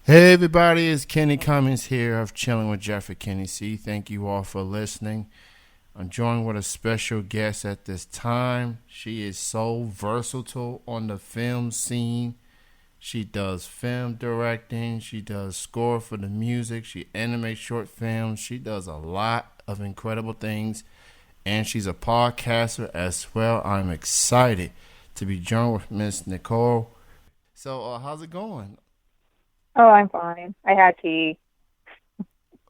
Hey everybody, it's Kenny Cummings here of Chilling with Jeffrey Kenny C. Thank you all for listening. I'm joined with a special guest at this time. She is so versatile on the film scene. She does film directing. She does score for the music. She animates short films. She does a lot of incredible things. And she's a podcaster as well. I'm excited to be joined with Miss Nicole. So, how's it going? Oh, I'm fine. I had tea.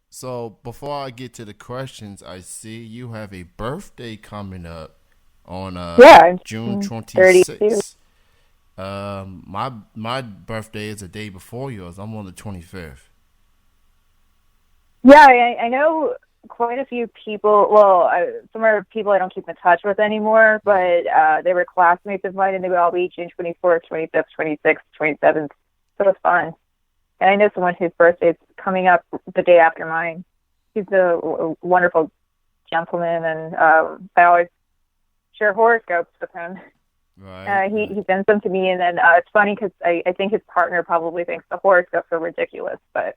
So before I get to the questions, I see you have a birthday coming up on Yeah, June I'm twenty 32. sixth. My birthday is a day before yours. I'm on the 25th. Yeah, I know quite a few people. Well, some are people I don't keep in touch with anymore, Yeah. but they were classmates of mine, and they would all be June 24th, 25th, 26th, 27th. So it's fun. And I know someone whose birthday is coming up the day after mine. He's a wonderful gentleman, and I always share horoscopes with him. Right, He right. sends them to me, and then it's funny because I think his partner probably thinks the horoscopes are ridiculous, but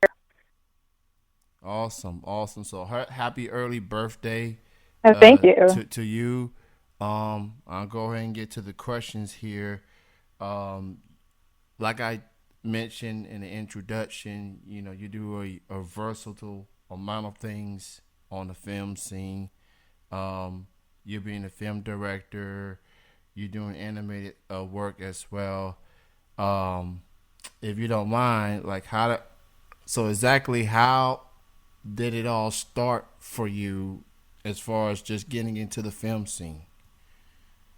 Awesome, awesome. So happy early birthday thank you. to you. I'll go ahead and get to the questions here. Um, like I mentioned in the introduction, you do a versatile amount of things on the film scene. You're being a film director, you're doing animated work as well. Um, if you don't mind, so exactly how did it all start for you as far as just getting into the film scene?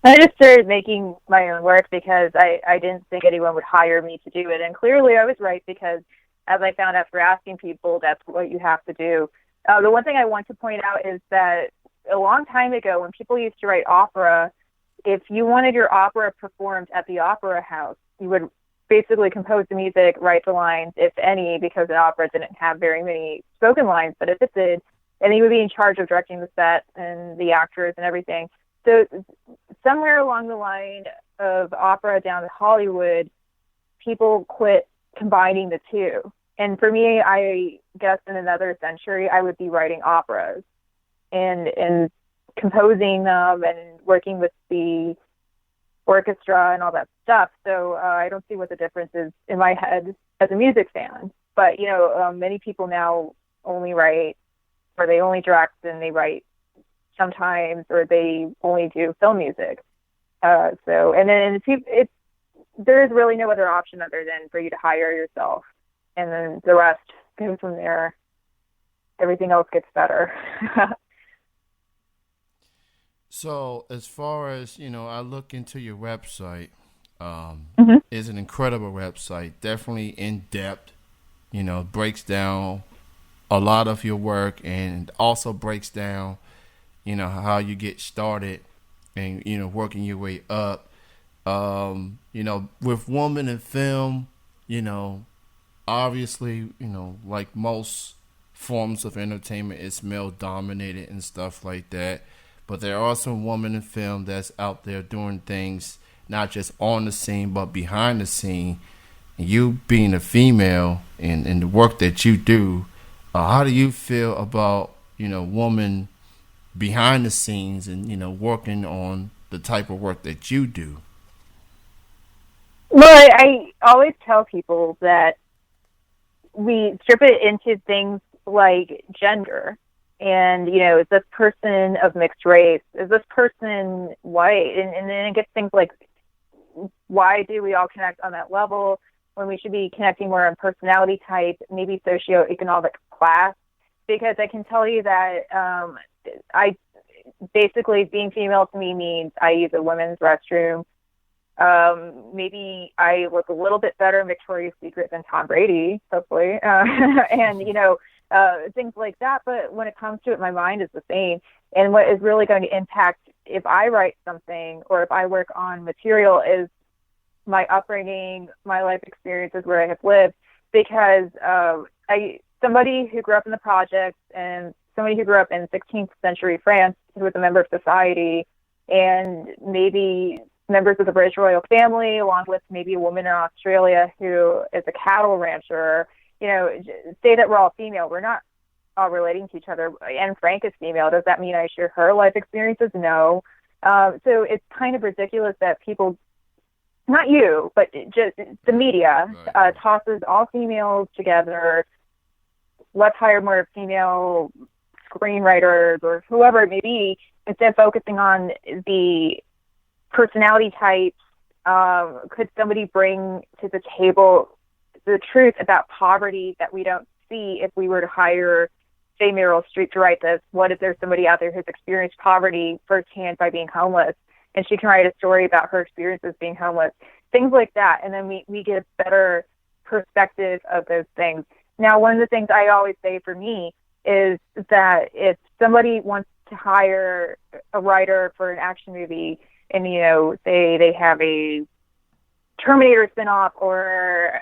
I just started making my own work because I didn't think anyone would hire me to do it. And clearly I was right because, as I found after asking people, that's what you have to do. The one thing I want to point out is that a long time ago, when people used to write opera, if you wanted your opera performed at the opera house, you would basically compose the music, write the lines, if any, because an opera didn't have very many spoken lines, but if it did, and you would be in charge of directing the set and the actors and everything. So somewhere along the line of opera down to Hollywood, people quit combining the two. And for me, I guess in another century, I would be writing operas and composing them and working with the orchestra and all that stuff. So I don't see what the difference is in my head as a music fan. But many people now only write, or they only direct, and they write sometimes, or they only do film music. And then there is really no other option other than for you to hire yourself, and then the rest goes from there. Everything else gets better. So as far as I look into your website. Hmm. Is an incredible website, definitely in depth. Breaks down a lot of your work and also breaks down how you get started and working your way up. With woman in film, you know obviously, like most forms of entertainment, it's male dominated and stuff like that. But there are some women in film that's out there doing things not just on the scene but behind the scene. And you being a female and the work that you do, how do you feel about woman behind the scenes and working on the type of work that you do? Well, I always tell people that we strip it into things like gender. And, is this person of mixed race? Is this person white? And then it gets things like, why do we all connect on that level when we should be connecting more on personality type, maybe socioeconomic class? Because I can tell you that I basically, being female to me means I use a women's restroom. Maybe I look a little bit better in Victoria's Secret than Tom Brady, hopefully, and things like that. But when it comes to it, my mind is the same. And what is really going to impact if I write something or if I work on material is my upbringing, my life experiences where I have lived. Because somebody who grew up in the projects and somebody who grew up in 16th century France who was a member of society, and maybe members of the British royal family, along with maybe a woman in Australia who is a cattle rancher, say that we're all female. We're not all relating to each other. And Frank is female. Does that mean I share her life experiences? No. So it's kind of ridiculous that people, not you, but just the media, tosses all females together. Let's hire more female screenwriters or whoever it may be, instead of focusing on the personality types. Could somebody bring to the table the truth about poverty that we don't see if we were to hire, say, Meryl Streep to write this? What if there's somebody out there who's experienced poverty firsthand by being homeless, and she can write a story about her experiences being homeless? Things like that. And then we get a better perspective of those things. Now, one of the things I always say for me is that if somebody wants to hire a writer for an action movie, and, say they have a Terminator spinoff or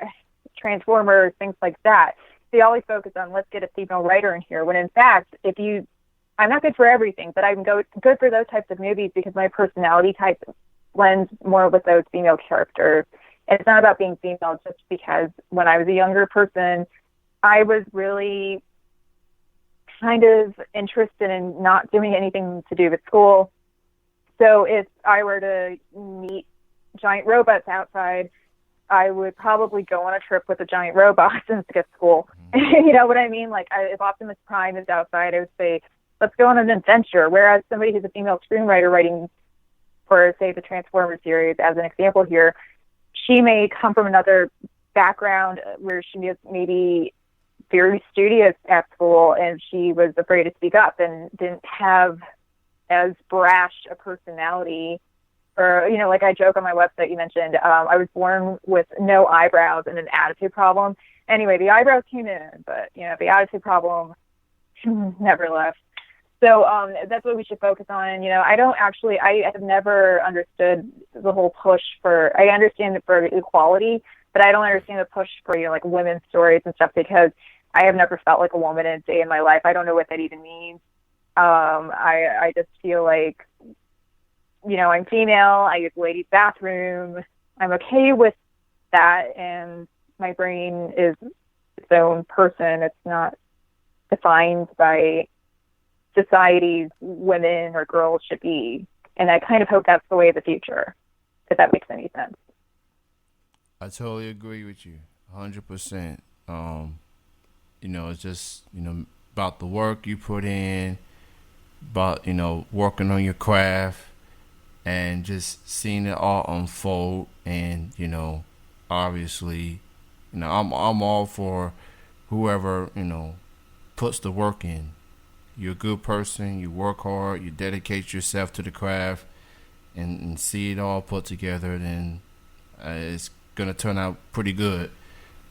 Transformers, things like that, they always focus on, let's get a female writer in here. When in fact, I'm not good for everything, but I'm good for those types of movies because my personality type blends more with those female characters. And it's not about being female, just because when I was a younger person, I was really kind of interested in not doing anything to do with school. So if I were to meet giant robots outside, I would probably go on a trip with a giant robot and skip school. You know what I mean? Like, if Optimus Prime is outside, I would say, let's go on an adventure. Whereas somebody who's a female screenwriter writing for, say, the Transformers series, as an example here, she may come from another background where she was maybe very studious at school and she was afraid to speak up and didn't have as brash a personality. Or, like I joke on my website, you mentioned, I was born with no eyebrows and an attitude problem. Anyway, the eyebrows came in, but, the attitude problem never left. So that's what we should focus on. I have never understood the whole push I understand it for equality, but I don't understand the push for, like women's stories and stuff, because I have never felt like a woman a day in my life. I don't know what that even means. I just feel like, I'm female. I use ladies' bathroom. I'm okay with that. And my brain is its own person. It's not defined by society's women or girls should be. And I kind of hope that's the way of the future, if that makes any sense. I totally agree with you, 100%. It's just, about the work you put in, about, working on your craft, and just seeing it all unfold. And, obviously, I'm all for whoever, puts the work in. You're a good person, you work hard, you dedicate yourself to the craft, and see it all put together, then it's going to turn out pretty good.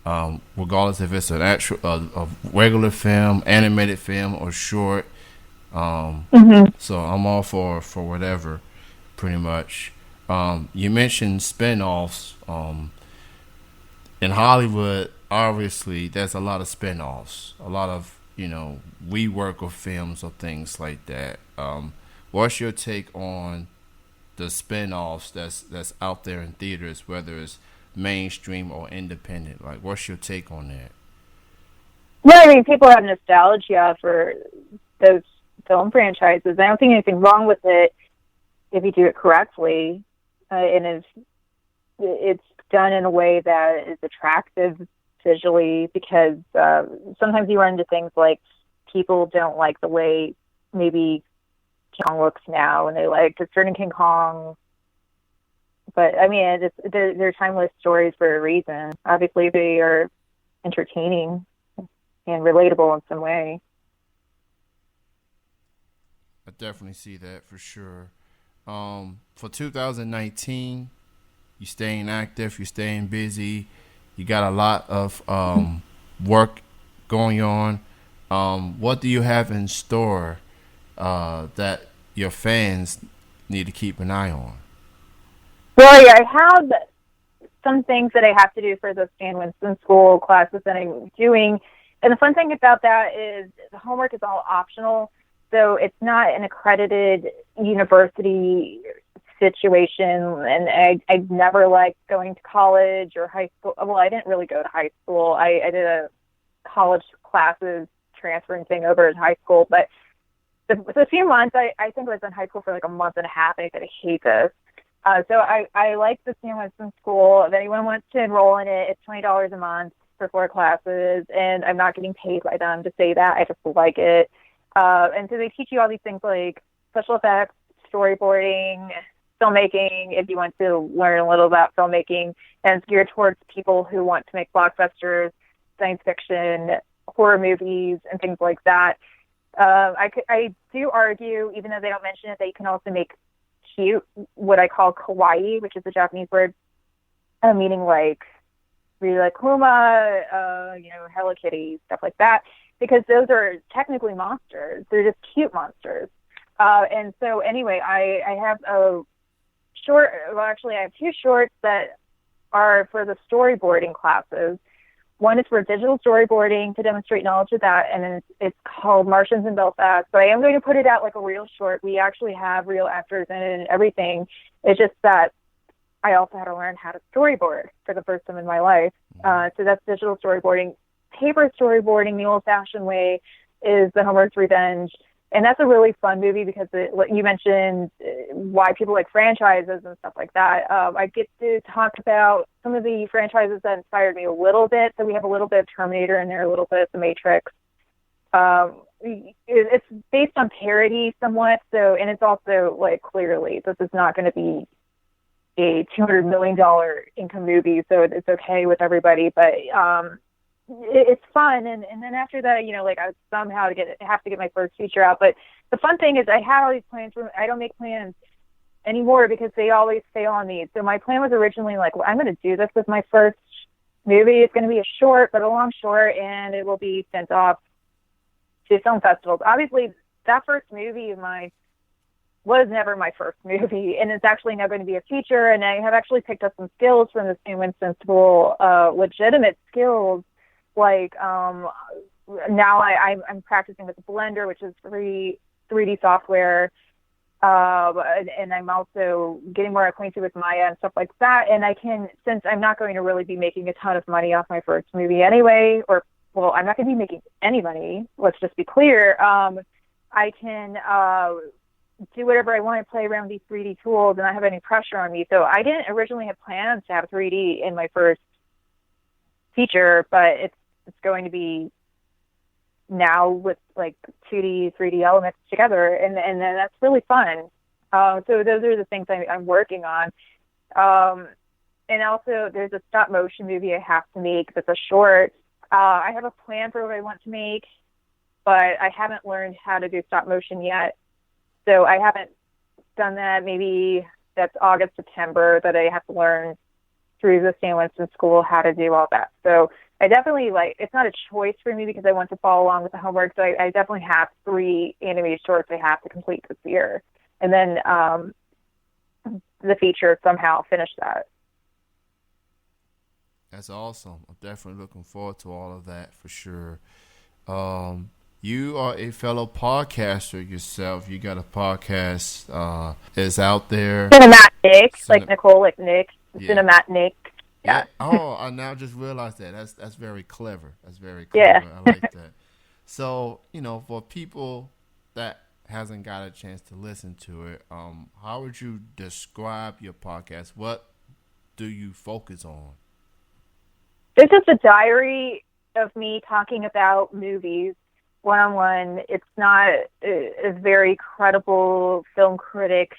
Regardless if it's an actual a regular film, animated film, or short. So I'm all for whatever, pretty much. You mentioned spinoffs. In Hollywood, obviously, there's a lot of spinoffs. A lot of, we work with films or things like that. What's your take on the spinoffs that's out there in theaters, whether it's mainstream or independent? Like, what's your take on that? Well, I mean, people have nostalgia for those film franchises. I don't think anything wrong with it if you do it correctly, and it's done in a way that is attractive visually, because sometimes you run into things like people don't like the way maybe King Kong looks now, and they like a certain King Kong. But, I mean, they're timeless stories for a reason. Obviously, they are entertaining and relatable in some way. I definitely see that for sure. For 2019, you're staying active, you're staying busy. You got a lot of work going on. What do you have in store that your fans need to keep an eye on? Well, yeah, I have some things that I have to do for the Stan Winston School classes that I'm doing. And the fun thing about that is the homework is all optional. So it's not an accredited university situation. And I never liked going to college or high school. Well, I didn't really go to high school. I did a college classes transferring thing over in high school. But the few months, I think I was in high school for like a month and a half, and I said, I hate this. So I like the Sam Winston School. If anyone wants to enroll in it, it's $20 a month for 4 classes, and I'm not getting paid by them to say that. I just like it. And so they teach you all these things like special effects, storyboarding, filmmaking, if you want to learn a little about filmmaking, and it's geared towards people who want to make blockbusters, science fiction, horror movies, and things like that. I do argue, even though they don't mention it, that you can also make cute, what I call kawaii, which is a Japanese word, meaning like really like Kuma, Hello Kitty, stuff like that, because those are technically monsters. They're just cute monsters. And so anyway, I have a short, well, actually I have 2 shorts that are for the storyboarding classes. One is for digital storyboarding to demonstrate knowledge of that, and then it's called Martians in Belfast. So I am going to put it out like a real short. We actually have real actors in it and everything. It's just that I also had to learn how to storyboard for the first time in my life. So that's digital storyboarding. Paper storyboarding, the old-fashioned way, is The Homework's Revenge. And that's a really fun movie because you mentioned why people like franchises and stuff like that. I get to talk about some of the franchises that inspired me a little bit. So we have a little bit of Terminator in there, a little bit of The Matrix. It's based on parody somewhat. So, and it's also like clearly this is not going to be a $200 million income movie. So it's okay with everybody. But it's fun, and then after that, I somehow have to get my first feature out. But the fun thing is I had all these plans. I don't make plans anymore because they always fail on me. So my plan was originally like, well, I'm going to do this with my first movie. It's going to be a short, but a long short, and it will be sent off to film festivals. Obviously, that first movie of mine was never my first movie, and it's actually now going to be a feature. And I have actually picked up some skills from the Sam Winston School, legitimate skills. Like now I'm practicing with Blender, which is free 3D software, and I'm also getting more acquainted with Maya and stuff like that. And I can, since I'm not going to really be making a ton of money off my first movie anyway, I'm not going to be making any money. Let's just be clear. I can do whatever I want to, play around these 3D tools, and not have any pressure on me. So I didn't originally have plans to have 3D in my first feature, but it's going to be now with like 2D, 3D elements together, and then that's really fun. So those are the things I'm working on. And also there's a stop motion movie I have to make that's a short. I have a plan for what I want to make, but I haven't learned how to do stop motion yet. So I haven't done that. Maybe that's August, September that I have to learn through the Sam Winston School how to do all that. So I definitely it's not a choice for me because I want to follow along with the homework. So I definitely have 3 animated shorts I have to complete this year. And then the feature somehow finish that. That's awesome. I'm definitely looking forward to all of that for sure. You are a fellow podcaster yourself. You got a podcast is out there. Cinematic, like Nicole, like Nick. Yeah. Cinematic. Yeah. Oh, I now just realized that. That's very clever. That's very clever. Yeah. I like that. So, for people that hasn't got a chance to listen to it, how would you describe your podcast? What do you focus on? It's just a diary of me talking about movies one-on-one. It's not a very credible film critic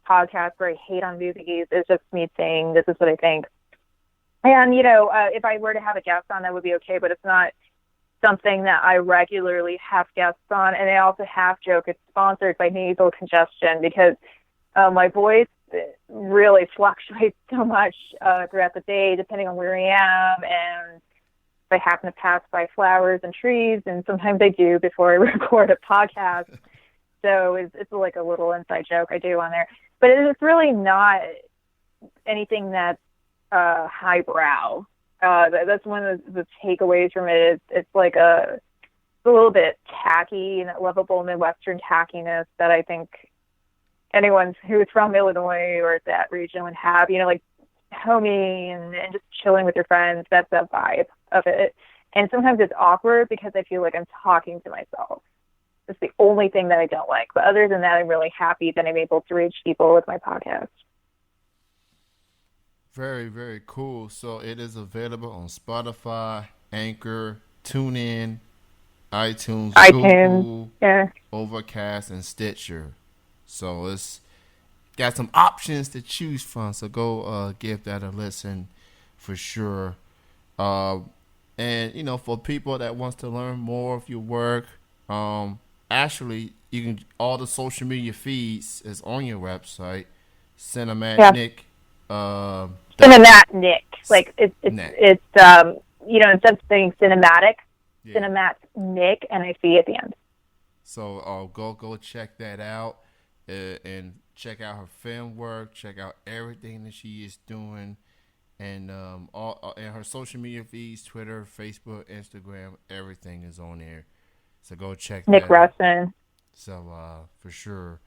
podcast where I hate on movies. It's just me saying, this is what I think. And, if I were to have a guest on, that would be okay, but it's not something that I regularly have guests on. And I also half joke it's sponsored by nasal congestion because my voice really fluctuates so much throughout the day, depending on where I am. And if I happen to pass by flowers and trees, and sometimes I do before I record a podcast. So it's like a little inside joke I do on there. But it's really not anything that's highbrow. That's one of the takeaways from it. It's like it's a little bit tacky and that lovable Midwestern tackiness that I think anyone who's from Illinois or that region would have, like homey and just chilling with your friends. That's the vibe of it. And sometimes it's awkward because I feel like I'm talking to myself. It's the only thing that I don't like. But other than that, I'm really happy that I'm able to reach people with my podcast. Very, very cool. So it is available on Spotify, Anchor, TuneIn, iTunes, Google, yeah. Overcast, and Stitcher. So it's got some options to choose from. So go give that a listen for sure. And, you know, for people that wants to learn more of your work, actually, you can, all the social media feeds is on your website, Cinematic. Cinematic. Like it's you know, instead of saying cinematic, Cinematic, and I see at the end. So go check that out and check out her film work. Check out everything that she is doing, and all and her social media feeds, Twitter, Facebook, Instagram, everything is on there. So go check Nick Russin. So for sure.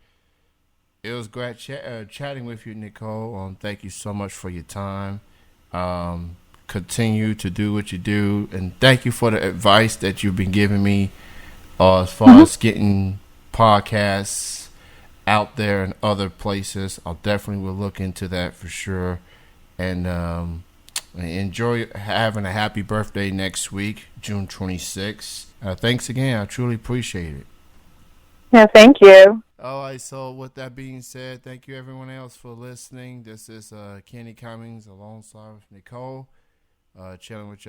It was great chatting with you, Nicole. Thank you so much for your time. Continue to do what you do, and thank you for the advice that you've been giving me as far as getting podcasts out there in other places. I'll definitely will look into that for sure. And enjoy having a happy birthday next week, June 26th. Thanks again. I truly appreciate it. Yeah, thank you. All right, so with that being said, thank you everyone else for listening. This is Kenny Cummings alongside with Nicole, chilling with y'all.